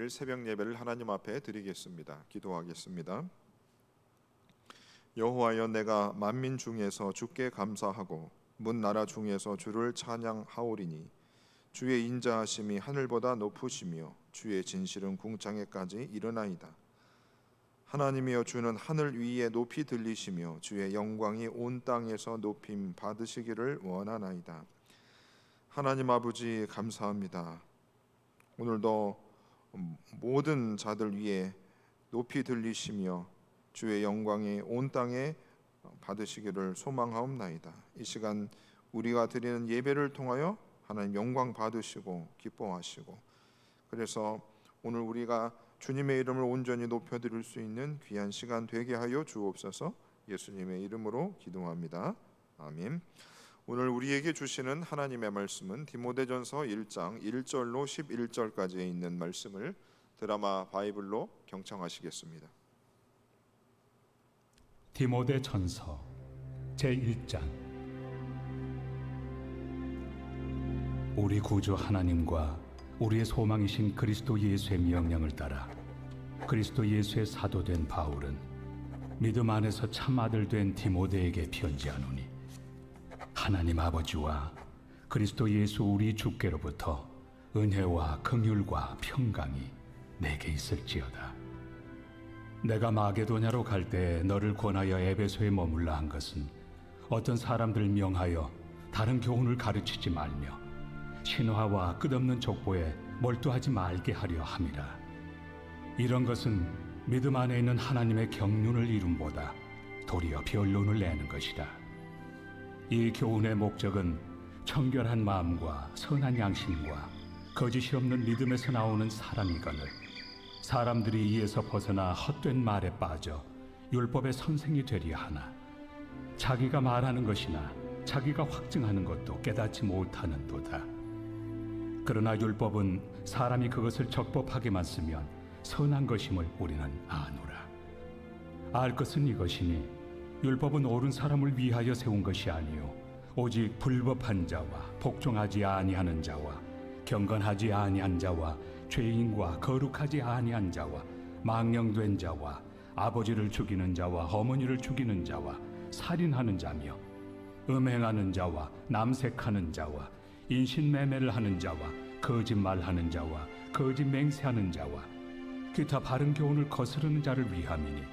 내일 새벽 예배를 하나님 앞에 드리겠습니다. 기도하겠습니다. 여호와여, 내가 만민 중에서 주께 감사하고 문 나라 중에서 주를 찬양하오리니 주의 인자하심이 하늘보다 높으시며 주의 진실은 궁창에까지 이르나이다. 하나님이여, 주는 하늘 위에 높이 들리시며 주의 영광이 온 땅에서 높임 받으시기를 원하나이다. 하나님 아버지, 감사합니다. 오늘도 모든 자들 위에 높이 들리시며 주의 영광이 온 땅에 받으시기를 소망하옵나이다. 이 시간 우리가 드리는 예배를 통하여 하나님 영광 받으시고 기뻐하시고, 그래서 오늘 우리가 주님의 이름을 온전히 높여드릴 수 있는 귀한 시간 되게 하여 주옵소서. 예수님의 이름으로 기도합니다. 아멘. 오늘 우리에게 주시는 하나님의 말씀은 디모데전서 1장 1절로 11절까지에 있는 말씀을 드라마 바이블로 경청하시겠습니다. 디모데전서 제1장. 우리 구주 하나님과 우리의 소망이신 그리스도 예수의 명령을 따라 그리스도 예수의 사도된 바울은 믿음 안에서 참 아들 된 디모데에게 편지하노니, 하나님 아버지와 그리스도 예수 우리 주께로부터 은혜와 긍휼과 평강이 내게 있을지어다. 내가 마게도냐로 갈 때 너를 권하여 에베소에 머물라 한 것은 어떤 사람들 명하여 다른 교훈을 가르치지 말며 신화와 끝없는 족보에 몰두하지 말게 하려 함이라. 이런 것은 믿음 안에 있는 하나님의 경륜을 이룸보다 도리어 변론을 내는 것이다. 이 교훈의 목적은 청결한 마음과 선한 양심과 거짓이 없는 믿음에서 나오는 사랑이거늘 사람들이 이에서 벗어나 헛된 말에 빠져 율법의 선생이 되려 하나, 자기가 말하는 것이나 자기가 확증하는 것도 깨닫지 못하는도다. 그러나 율법은 사람이 그것을 적법하게만 쓰면 선한 것임을 우리는 아노라. 알 것은 이것이니 율법은 옳은 사람을 위하여 세운 것이 아니요 오직 불법한 자와 복종하지 아니하는 자와 경건하지 아니한 자와 죄인과 거룩하지 아니한 자와 망령된 자와 아버지를 죽이는 자와 어머니를 죽이는 자와 살인하는 자며 음행하는 자와 남색하는 자와 인신매매를 하는 자와 거짓말하는 자와 거짓 맹세하는 자와 기타 바른 교훈을 거스르는 자를 위함이니,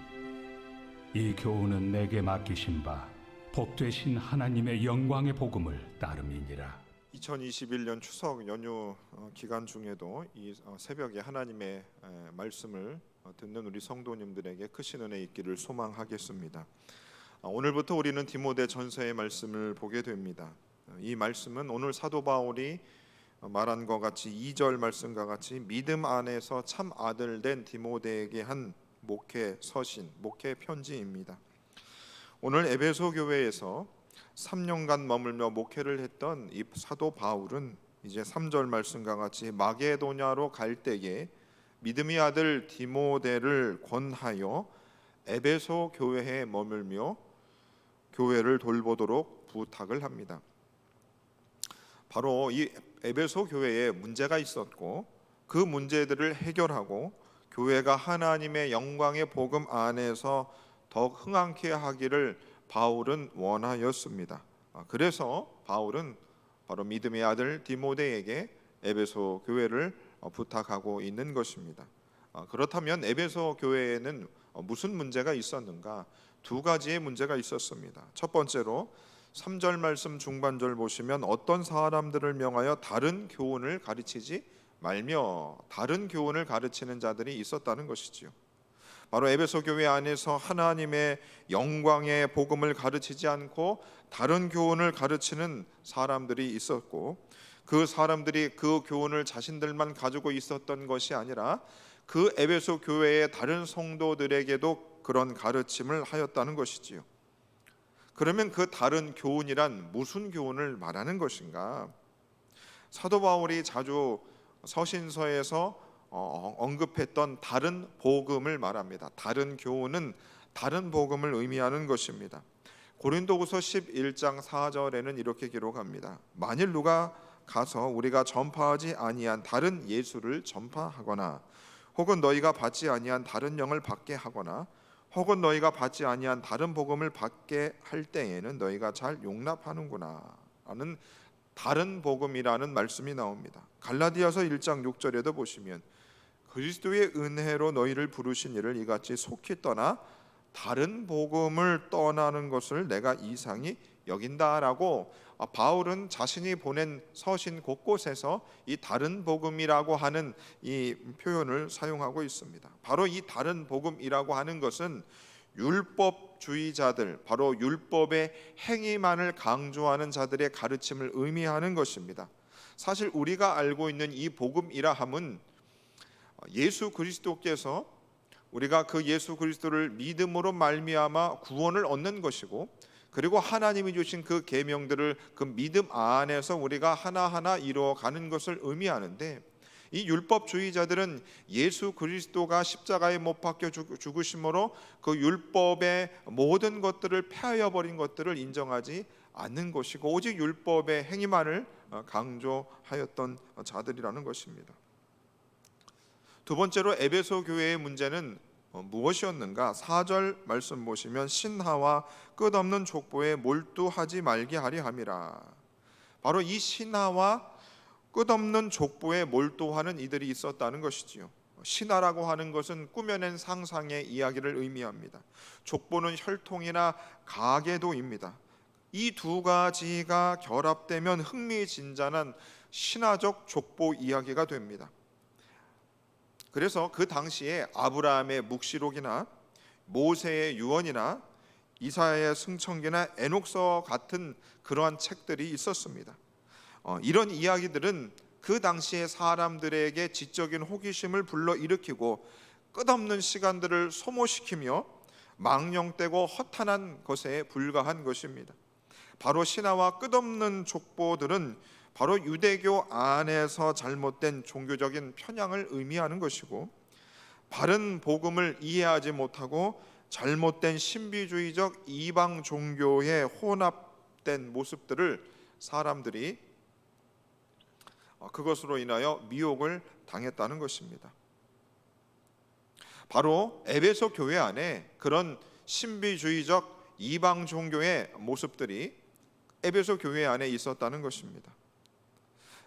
이 교훈은 내게 맡기신 바 복되신 하나님의 영광의 복음을 따름이니라. 2021년 추석 연휴 기간 중에도 이 새벽에 하나님의 말씀을 듣는 우리 성도님들에게 크신 은혜 있기를 소망하겠습니다. 오늘부터 우리는 디모데 전서의 말씀을 보게 됩니다. 이 말씀은 오늘 사도 바울이 말한 것 같이 2절 말씀과 같이 믿음 안에서 참 아들 된 디모데에게 한 목회 서신, 목회 편지입니다. 오늘 에베소 교회에서 3년간 머물며 목회를 했던 이 사도 바울은 이제 3절 말씀과 같이 마게도냐로 갈 때에 믿음의 아들 디모데를 권하여 에베소 교회에 머물며 교회를 돌보도록 부탁을 합니다. 바로 이 에베소 교회에 문제가 있었고 그 문제들을 해결하고 교회가 하나님의 영광의 복음 안에서 더욱 흥황케 하기를 바울은 원하였습니다. 그래서 바울은 바로 믿음의 아들 디모데에게 에베소 교회를 부탁하고 있는 것입니다. 그렇다면 에베소 교회에는 무슨 문제가 있었는가? 두 가지의 문제가 있었습니다. 첫 번째로 3절 말씀 중반절 보시면 어떤 사람들을 명하여 다른 교훈을 가르치지 말며 다른 교훈을 가르치는 자들이 있었다는 것이지요. 바로 에베소 교회 안에서 하나님의 영광의 복음을 가르치지 않고 다른 교훈을 가르치는 사람들이 있었고, 그 사람들이 그 교훈을 자신들만 가지고 있었던 것이 아니라 그 에베소 교회의 다른 성도들에게도 그런 가르침을 하였다는 것이지요. 그러면 그 다른 교훈이란 무슨 교훈을 말하는 것인가? 사도 바울이 자주 서신서에서 언급했던 다른 복음을 말합니다. 다른 교훈은 다른 복음을 의미하는 것입니다. 고린도후서 11장 4절에는 이렇게 기록합니다. 만일 누가 가서 우리가 전파하지 아니한 다른 예수를 전파하거나 혹은 너희가 받지 아니한 다른 영을 받게 하거나 혹은 너희가 받지 아니한 다른 복음을 받게 할 때에는 너희가 잘 용납하는구나 하는 다른 복음이라는 말씀이 나옵니다. 갈라디아서 1장 6절에도 보시면 그리스도의 은혜로 너희를 부르신 이를 이같이 속히 떠나 다른 복음을 떠나는 것을 내가 이상히 여긴다라고 바울은 자신이 보낸 서신 곳곳에서 이 다른 복음이라고 하는 이 표현을 사용하고 있습니다. 바로 이 다른 복음이라고 하는 것은 율법주의자들, 바로 율법의 행위만을 강조하는 자들의 가르침을 의미하는 것입니다. 사실 우리가 알고 있는 이 복음이라 함은 예수 그리스도께서 우리가 그 예수 그리스도를 믿음으로 말미암아 구원을 얻는 것이고, 그리고 하나님이 주신 그 계명들을 그 믿음 안에서 우리가 하나하나 이루어가는 것을 의미하는데, 이 율법주의자들은 예수 그리스도가 십자가에 못 박혀 죽으심으로 그 율법의 모든 것들을 폐하여 버린 것들을 인정하지 않는 것이고 오직 율법의 행위만을 강조하였던 자들이라는 것입니다. 두 번째로 에베소 교회의 문제는 무엇이었는가? 4절 말씀 보시면 신하와 끝없는 족보에 몰두하지 말게 하려 함이라. 바로 이 신하와 끝없는 족보에 몰두하는 이들이 있었다는 것이지요. 신하라고 하는 것은 꾸며낸 상상의 이야기를 의미합니다. 족보는 혈통이나 가계도입니다. 이 두 가지가 결합되면 흥미진진한 신화적 족보 이야기가 됩니다. 그래서 그 당시에 아브라함의 묵시록이나 모세의 유언이나 이사야의 승천기나 에녹서 같은 그러한 책들이 있었습니다. 이런 이야기들은 그 당시의 사람들에게 지적인 호기심을 불러일으키고 끝없는 시간들을 소모시키며 망령되고 허탄한 것에 불과한 것입니다. 바로 신화와 끝없는 족보들은 바로 유대교 안에서 잘못된 종교적인 편향을 의미하는 것이고, 바른 복음을 이해하지 못하고 잘못된 신비주의적 이방 종교에 혼합된 모습들을 사람들이 그것으로 인하여 미혹을 당했다는 것입니다. 바로 에베소 교회 안에 그런 신비주의적 이방 종교의 모습들이 에베소 교회 안에 있었다는 것입니다.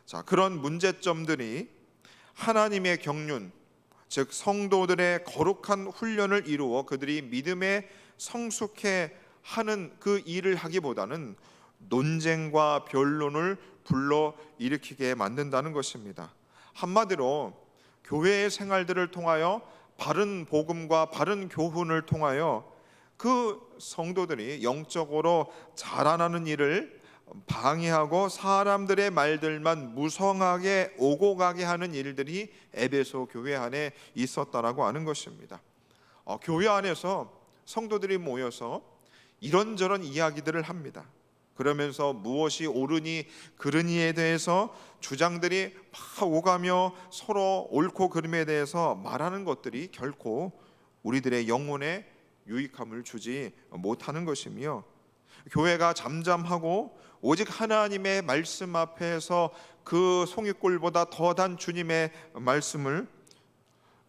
자, 그런 문제점들이 하나님의 경륜, 즉 성도들의 거룩한 훈련을 이루어 그들이 믿음에 성숙해 하는 그 일을 하기보다는 논쟁과 변론을 불러 일으키게 만든다는 것입니다. 한마디로 교회의 생활들을 통하여 바른 복음과 바른 교훈을 통하여 그 성도들이 영적으로 자라나는 일을 방해하고 사람들의 말들만 무성하게 오고 가게 하는 일들이 에베소 교회 안에 있었다라고 하는 것입니다. 교회 안에서 성도들이 모여서 이런저런 이야기들을 합니다. 그러면서 무엇이 옳으니 그르니에 대해서 주장들이 막 오가며 서로 옳고 그름에 대해서 말하는 것들이 결코 우리들의 영혼에 유익함을 주지 못하는 것이며, 교회가 잠잠하고 오직 하나님의 말씀 앞에서 그 송이꼴보다 더한 주님의 말씀을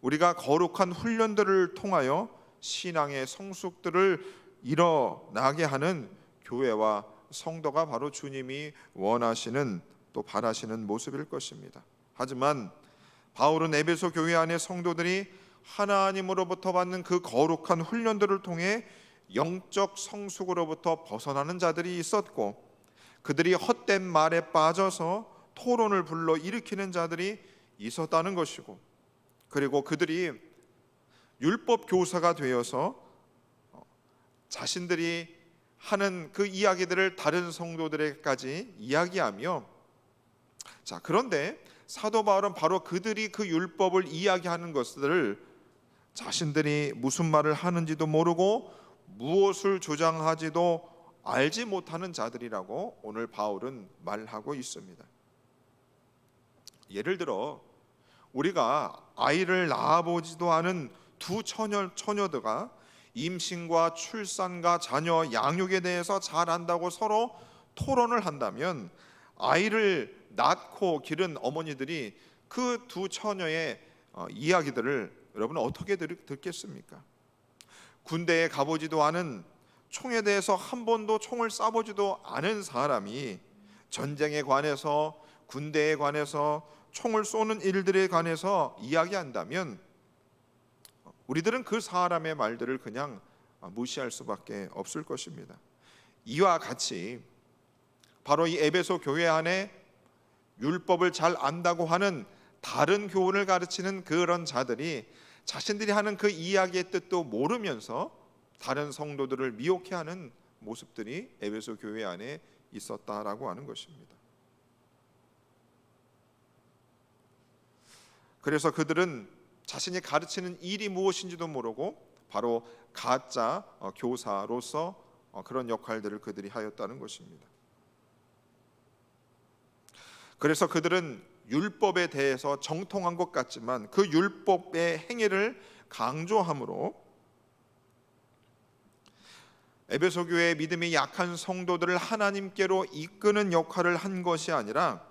우리가 거룩한 훈련들을 통하여 신앙의 성숙들을 일어나게 하는 교회와 성도가 바로 주님이 원하시는 또 바라시는 모습일 것입니다. 하지만 바울은 에베소 교회 안의 성도들이 하나님으로부터 받는 그 거룩한 훈련들을 통해 영적 성숙으로부터 벗어나는 자들이 있었고, 그들이 헛된 말에 빠져서 토론을 불러 일으키는 자들이 있었다는 것이고, 그리고 그들이 율법 교사가 되어서 자신들이 하는 그 이야기들을 다른 성도들에게까지 이야기하며, 자, 그런데 사도 바울은 바로 그들이 그 율법을 이야기하는 것들을 자신들이 무슨 말을 하는지도 모르고 무엇을 주장하지도 알지 못하는 자들이라고 오늘 바울은 말하고 있습니다. 예를 들어 우리가 아이를 낳아보지도 않은 두 처녀들과 임신과 출산과 자녀 양육에 대해서 잘 안다고 서로 토론을 한다면, 아이를 낳고 기른 어머니들이 그 두 처녀의 이야기들을 여러분 어떻게 듣겠습니까? 군대에 가보지도 않은, 총에 대해서 한 번도 총을 쏴보지도 않은 사람이 전쟁에 관해서, 군대에 관해서, 총을 쏘는 일들에 관해서 이야기한다면 우리들은 그 사람의 말들을 그냥 무시할 수밖에 없을 것입니다. 이와 같이 바로 이 에베소 교회 안에 율법을 잘 안다고 하는 다른 교훈을 가르치는 그런 자들이 자신들이 하는 그 이야기의 뜻도 모르면서 다른 성도들을 미혹해하는 모습들이 에베소 교회 안에 있었다라고 하는 것입니다. 그래서 그들은 자신이 가르치는 일이 무엇인지도 모르고 바로 가짜 교사로서 그런 역할들을 그들이 하였다는 것입니다. 그래서 그들은 율법에 대해서 정통한 것 같지만 그 율법의 행위를 강조함으로 에베소 교회의 믿음이 약한 성도들을 하나님께로 이끄는 역할을 한 것이 아니라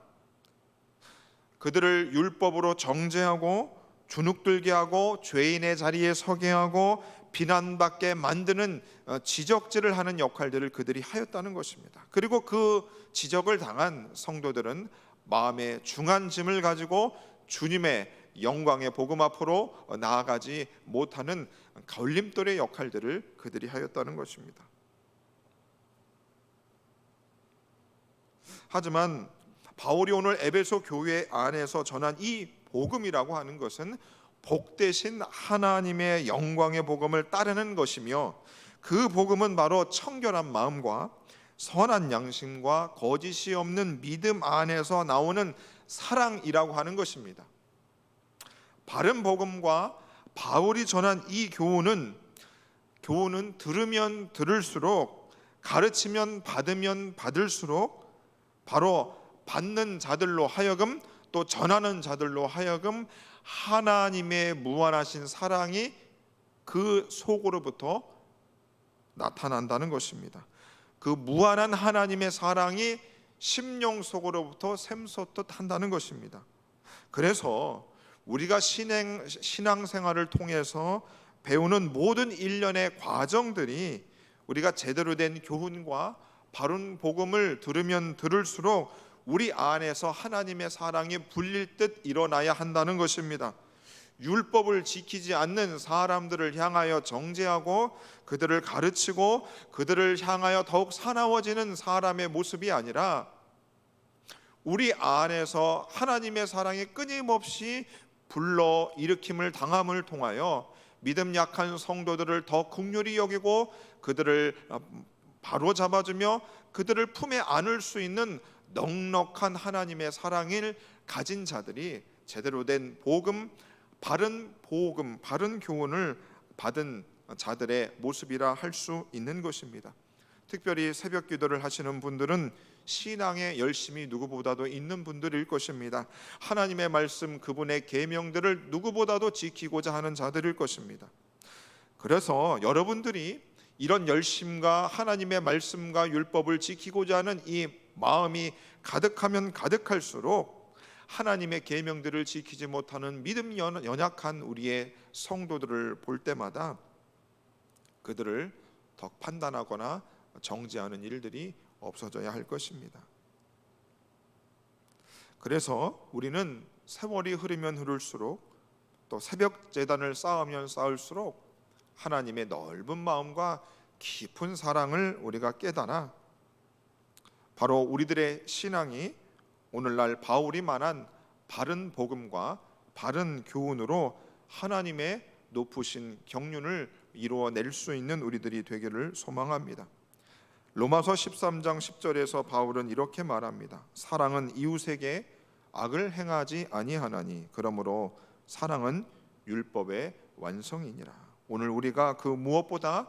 그들을 율법으로 정죄하고 주눅들게 하고 죄인의 자리에 서게 하고 비난받게 만드는 지적질을 하는 역할들을 그들이 하였다는 것입니다. 그리고 그 지적을 당한 성도들은 마음에 중한 짐을 가지고 주님의 영광의 복음 앞으로 나아가지 못하는 걸림돌의 역할들을 그들이 하였다는 것입니다. 하지만 바울이 오늘 에베소 교회 안에서 전한 이 복음이라고 하는 것은 복되신 하나님의 영광의 복음을 따르는 것이며 그 복음은 바로 청결한 마음과 선한 양심과 거짓이 없는 믿음 안에서 나오는 사랑이라고 하는 것입니다. 바른 복음과 바울이 전한 이 교훈은 들으면 들을수록, 가르치면 받으면 받을수록 바로 받는 자들로 하여금, 또 전하는 자들로 하여금 하나님의 무한하신 사랑이 그 속으로부터 나타난다는 것입니다. 그 무한한 하나님의 사랑이 심령 속으로부터 샘솟듯 한다는 것입니다. 그래서 우리가 신앙생활을 통해서 배우는 모든 일련의 과정들이 우리가 제대로 된 교훈과 바른 복음을 들으면 들을수록 우리 안에서 하나님의 사랑이 불릴 듯 일어나야 한다는 것입니다. 율법을 지키지 않는 사람들을 향하여 정죄하고 그들을 가르치고 그들을 향하여 더욱 사나워지는 사람의 모습이 아니라 우리 안에서 하나님의 사랑이 끊임없이 불러 일으킴을 당함을 통하여 믿음 약한 성도들을 더 긍휼히 여기고 그들을 바로 잡아주며 그들을 품에 안을 수 있는 넉넉한 하나님의 사랑을 가진 자들이 제대로 된 복음, 바른 교훈을 받은 자들의 모습이라 할 수 있는 것입니다. 특별히 새벽 기도를 하시는 분들은 신앙에 열심이 누구보다도 있는 분들일 것입니다. 하나님의 말씀, 그분의 계명들을 누구보다도 지키고자 하는 자들일 것입니다. 그래서 여러분들이 이런 열심과 하나님의 말씀과 율법을 지키고자 하는 이 마음이 가득하면 가득할수록 하나님의 계명들을 지키지 못하는 믿음 연약한 우리의 성도들을 볼 때마다 그들을 더 판단하거나 정죄하는 일들이 없어져야 할 것입니다. 그래서 우리는 세월이 흐르면 흐를수록 또 새벽 제단을 쌓으면 쌓을수록 하나님의 넓은 마음과 깊은 사랑을 우리가 깨달아 바로 우리들의 신앙이 오늘날 바울이 말한 바른 복음과 바른 교훈으로 하나님의 높으신 경륜을 이루어낼 수 있는 우리들이 되기를 소망합니다. 로마서 13장 10절에서 바울은 이렇게 말합니다. 사랑은 이웃에게 악을 행하지 아니하나니 그러므로 사랑은 율법의 완성이니라. 오늘 우리가 그 무엇보다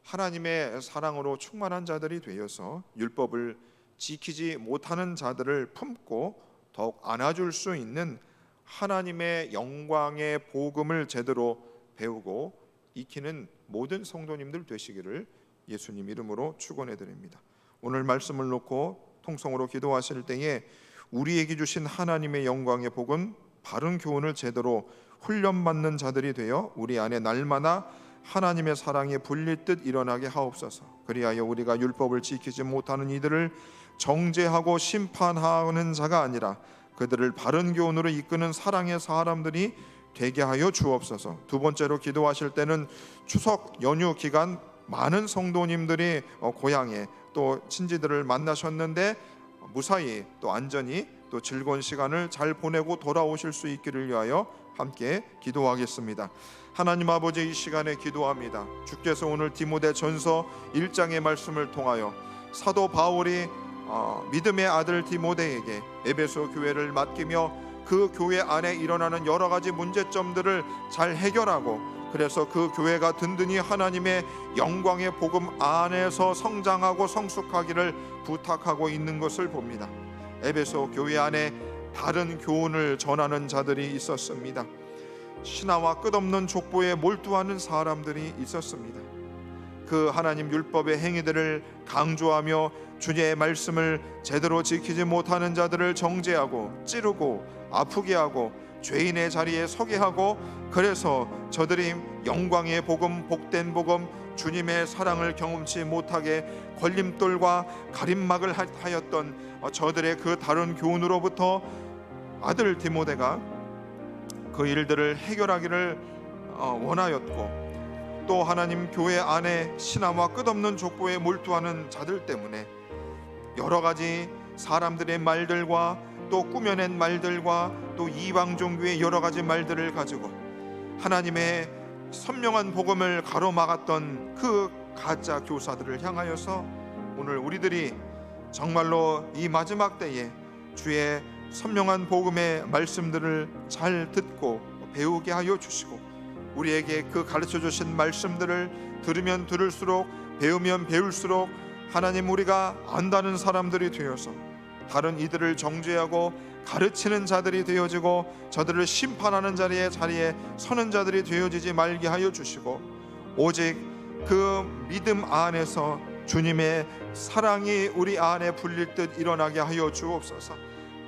하나님의 사랑으로 충만한 자들이 되어서 율법을 지키지 못하는 자들을 품고 더욱 안아줄 수 있는 하나님의 영광의 복음을 제대로 배우고 익히는 모든 성도님들 되시기를 예수님 이름으로 축원해 드립니다. 오늘 말씀을 놓고 통성으로 기도하실 때에 우리에게 주신 하나님의 영광의 복은 바른 교훈을 제대로 훈련받는 자들이 되어 우리 안에 날마다 하나님의 사랑이 불릴듯 일어나게 하옵소서. 그리하여 우리가 율법을 지키지 못하는 이들을 정죄하고 심판하는 자가 아니라 그들을 바른 교훈으로 이끄는 사랑의 사람들이 되게 하여 주옵소서. 두 번째로 기도하실 때는 추석 연휴 기간 많은 성도님들이 고향에 또 친지들을 만나셨는데 무사히 또 안전히 또 즐거운 시간을 잘 보내고 돌아오실 수 있기를 위하여 함께 기도하겠습니다. 하나님 아버지, 이 시간에 기도합니다. 주께서 오늘 디모데전서 1장의 말씀을 통하여 사도 바울이 믿음의 아들 디모데에게 에베소 교회를 맡기며 그 교회 안에 일어나는 여러 가지 문제점들을 잘 해결하고 그래서 그 교회가 든든히 하나님의 영광의 복음 안에서 성장하고 성숙하기를 부탁하고 있는 것을 봅니다. 에베소 교회 안에 다른 교훈을 전하는 자들이 있었습니다. 신화와 끝없는 족보에 몰두하는 사람들이 있었습니다. 그 하나님 율법의 행위들을 강조하며 주의 말씀을 제대로 지키지 못하는 자들을 정죄하고 찌르고 아프게 하고 죄인의 자리에 서게 하고 그래서 저들이 영광의 복음, 복된 복음, 주님의 사랑을 경험치 못하게 걸림돌과 가림막을 하였던 저들의 그 다른 교훈으로부터 아들 디모데가 그 일들을 해결하기를 원하였고 또 하나님 교회 안에 신화와 끝없는 족보에 몰두하는 자들 때문에 여러 가지 사람들의 말들과 또 꾸며낸 말들과 또 이방 종교의 여러 가지 말들을 가지고 하나님의 선명한 복음을 가로막았던 그 가짜 교사들을 향하여서 오늘 우리들이 정말로 이 마지막 때에 주의 선명한 복음의 말씀들을 잘 듣고 배우게 하여 주시고 우리에게 그 가르쳐 주신 말씀들을 들으면 들을수록 배우면 배울수록 하나님 우리가 안다는 사람들이 되어서 다른 이들을 정죄하고 가르치는 자들이 되어지고 저들을 심판하는 자리에 서는 자들이 되어지지 말게 하여 주시고 오직 그 믿음 안에서 주님의 사랑이 우리 안에 불릴 듯 일어나게 하여 주옵소서.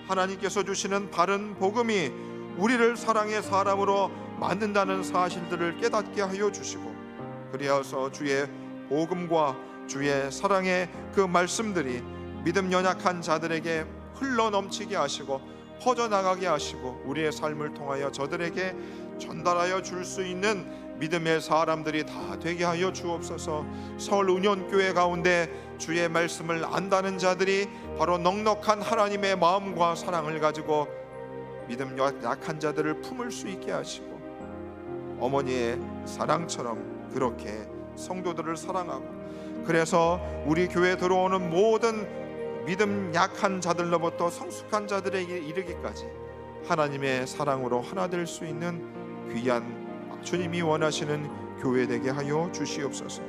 하나님께서 주시는 바른 복음이 우리를 사랑의 사람으로 만든다는 사실들을 깨닫게 하여 주시고 그리하여서 주의 복음과 주의 사랑의 그 말씀들이 믿음 연약한 자들에게 흘러넘치게 하시고 퍼져나가게 하시고 우리의 삶을 통하여 저들에게 전달하여 줄 수 있는 믿음의 사람들이 다 되게 하여 주옵소서. 서울 은연교회 가운데 주의 말씀을 안다는 자들이 바로 넉넉한 하나님의 마음과 사랑을 가지고 믿음 약한 자들을 품을 수 있게 하시고 어머니의 사랑처럼 그렇게 성도들을 사랑하고 그래서 우리 교회에 들어오는 모든 믿음 약한 자들로부터 성숙한 자들에게 이르기까지 하나님의 사랑으로 하나 될 수 있는 귀한 주님이 원하시는 교회 되게 하여 주시옵소서.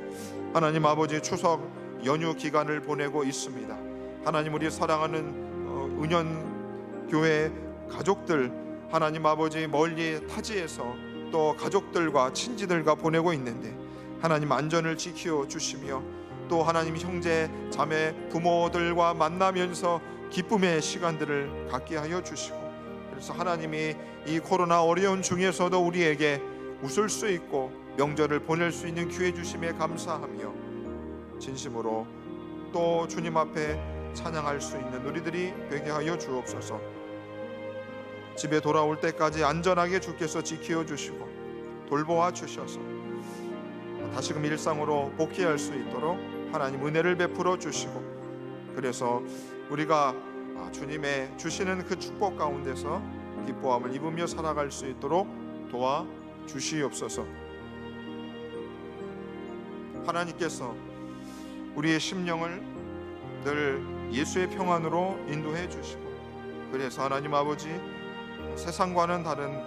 하나님 아버지 추석 연휴 기간을 보내고 있습니다. 하나님 우리 사랑하는 은연교회 가족들 하나님 아버지 멀리 타지에서 또 가족들과 친지들과 보내고 있는데 하나님 안전을 지켜 주시며 또 하나님 형제 자매 부모들과 만나면서 기쁨의 시간들을 갖게 하여 주시고 그래서 하나님이 이 코로나 어려운 중에서도 우리에게 웃을 수 있고 명절을 보낼 수 있는 기회 주심에 감사하며 진심으로 또 주님 앞에 찬양할 수 있는 우리들이 되게 하여 주옵소서. 집에 돌아올 때까지 안전하게 주께서 지켜 주시고 돌보아 주셔서 다시금 일상으로 복귀할 수 있도록 하나님 은혜를 베풀어 주시고 그래서 우리가 주님의 주시는 그 축복 가운데서 기뻐함을 입으며 살아갈 수 있도록 도와 주시옵소서. 하나님께서 우리의 심령을 늘 예수의 평안으로 인도해 주시고 그래서 하나님 아버지 세상과는 다른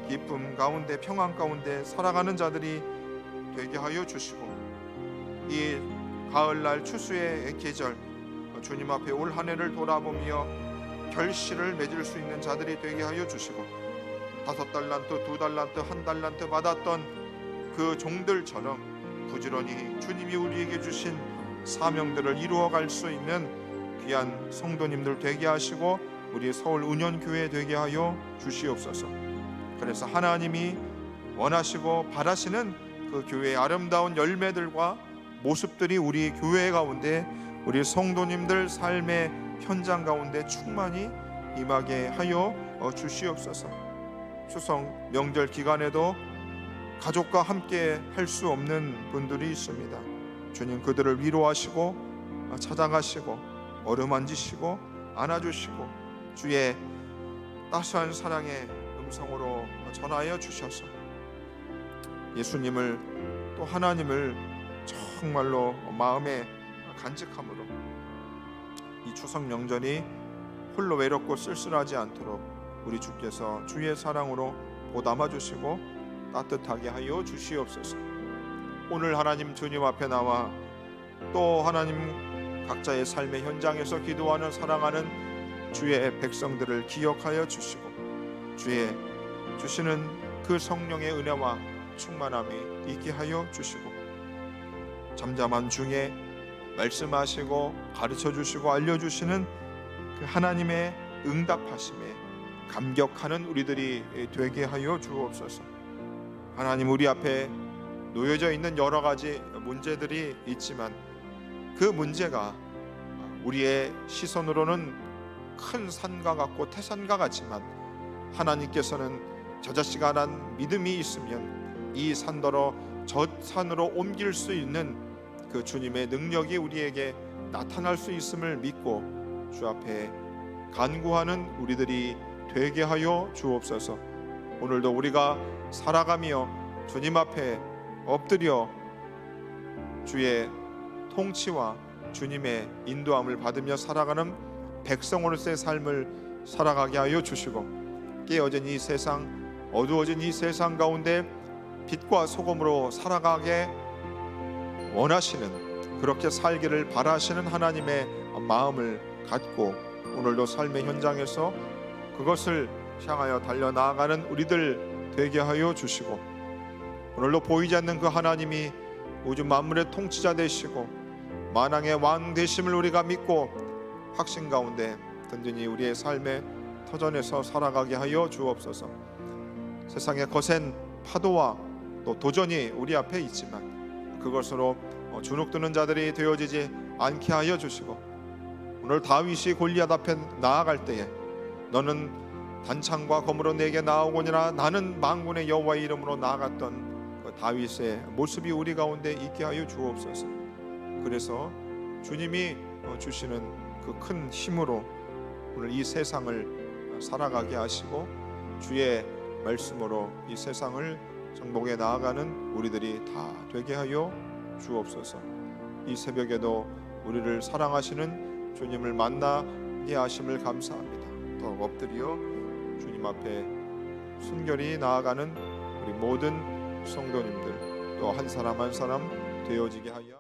기쁨 가운데 평안 가운데 살아가는 자들이 되게 하여 주시고 이 가을날 추수의 계절 주님 앞에 올 한 해를 돌아보며 결실을 맺을 수 있는 자들이 되게 하여 주시고 5달란트, 2달란트, 1달란트 받았던 그 종들처럼 부지런히 주님이 우리에게 주신 사명들을 이루어갈 수 있는 귀한 성도님들 되게 하시고 우리 서울 은연교회 되게 하여 주시옵소서. 그래서 하나님이 원하시고 바라시는 그 교회의 아름다운 열매들과 모습들이 우리 교회 가운데, 우리 성도님들 삶의 현장 가운데 충만히 임하게 하여 주시옵소서. 추석 명절 기간에도 가족과 함께 할 수 없는 분들이 있습니다. 주님 그들을 위로하시고 찾아가시고 어루만지시고 안아주시고 주의 따스한 사랑의 음성으로 전하여 주셔서 예수님을 또 하나님을 정말로 마음에 간직함으로 이 추석 명절이 홀로 외롭고 쓸쓸하지 않도록 우리 주께서 주의 사랑으로 보담아 주시고 따뜻하게 하여 주시옵소서. 오늘 하나님 주님 앞에 나와 또 하나님 각자의 삶의 현장에서 기도하는 사랑하는 주의 백성들을 기억하여 주시고 주의 주시는 그 성령의 은혜와 충만함이 있게 하여 주시고 잠잠한 중에 말씀하시고 가르쳐 주시고 알려주시는 그 하나님의 응답하심에 감격하는 우리들이 되게 하여 주옵소서. 하나님 우리 앞에 놓여져 있는 여러 가지 문제들이 있지만 그 문제가 우리의 시선으로는 큰 산과 같고 태산과 같지만 하나님께서는 저자시간한 믿음이 있으면 이 산더러 저 산으로 옮길 수 있는 그 주님의 능력이 우리에게 나타날 수 있음을 믿고 주 앞에 간구하는 우리들이 되게 하여 주옵소서. 오늘도 우리가 살아가며 주님 앞에 엎드려 주의 통치와 주님의 인도함을 받으며 살아가는 백성으로서의 삶을 살아가게 하여 주시고 깨어진 이 세상, 어두워진 이 세상 가운데 빛과 소금으로 살아가게 원하시는, 그렇게 살기를 바라시는 하나님의 마음을 갖고 오늘도 삶의 현장에서 그것을 향하여 달려나아가는 우리들 되게 하여 주시고 오늘도 보이지 않는 그 하나님이 우주 만물의 통치자 되시고 만왕의 왕 되심을 우리가 믿고 확신 가운데 든든히 우리의 삶의 터전에서 살아가게 하여 주옵소서. 세상의 거센 파도와 또 도전이 우리 앞에 있지만 그것으로 주눅드는 자들이 되어지지 않게 하여 주시고 오늘 다윗이 골리앗 앞에 나아갈 때에 너는 단창과 검으로 내게 나아오거니라 나는 만군의 여호와의 이름으로 나아갔던 그 다윗의 모습이 우리 가운데 있게 하여 주옵소서. 그래서 주님이 주시는 그 큰 힘으로 오늘 이 세상을 살아가게 하시고 주의 말씀으로 이 세상을 정복해 나아가는 우리들이 다 되게 하여 주옵소서. 이 새벽에도 우리를 사랑하시는 주님을 만나게 하심을 감사합니다. 더욱 엎드려 주님 앞에 순결히 나아가는 우리 모든 성도님들 또 한 사람 한 사람 되어지게 하여